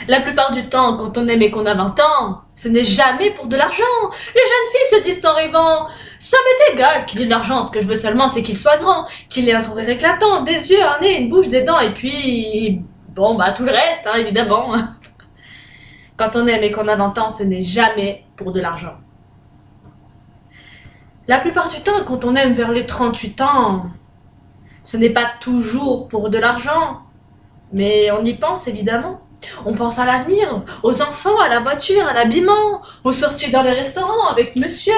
La plupart du temps, quand on aime et qu'on a 20 ans, ce n'est jamais pour de l'argent. Les jeunes filles se disent en rêvant: ça m'est égal qu'il ait de l'argent, ce que je veux seulement c'est qu'il soit grand, qu'il ait un sourire éclatant, des yeux, un nez, une bouche, des dents, et puis... bon, bah tout le reste, hein, évidemment. Quand on aime et qu'on a 20 ans, ce n'est jamais pour de l'argent. La plupart du temps, quand on aime vers les 38 ans, ce n'est pas toujours pour de l'argent. Mais on y pense, évidemment. On pense à l'avenir, aux enfants, à la voiture, à l'habillement, aux sorties dans les restaurants avec monsieur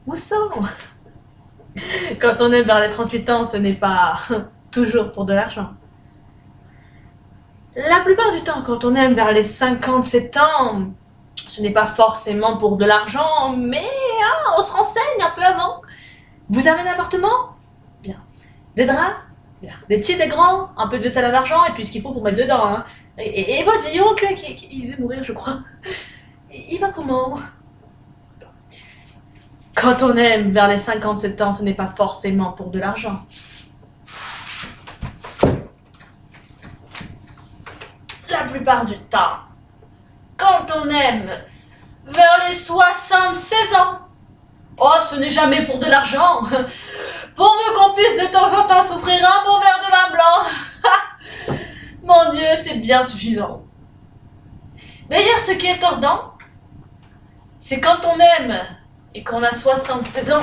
ou sans. Quand on est vers les 38 ans, ce n'est pas toujours pour de l'argent. La plupart du temps, quand on aime vers les 57 ans, ce n'est pas forcément pour de l'argent, mais hein, on se renseigne un peu avant. Vous avez un appartement? Bien. Des draps? Bien. Des petits, des grands, un peu de vaisselle à l'argent, et puis ce qu'il faut pour mettre dedans. Hein. Et votre vieil oncle, il veut mourir, je crois. Il va comment? Quand on aime vers les 57 ans, ce n'est pas forcément pour de l'argent. La plupart du temps, quand on aime vers les 76 ans, oh, ce n'est jamais pour de l'argent. Pourvu qu'on puisse de temps en temps s'offrir un bon verre de vin blanc. Mon Dieu, c'est bien suffisant. D'ailleurs, ce qui est tordant, c'est quand on aime et qu'on a 76 ans,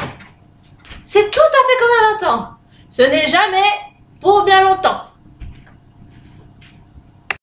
c'est tout à fait comme à 20 ans. Ce n'est jamais pour bien longtemps.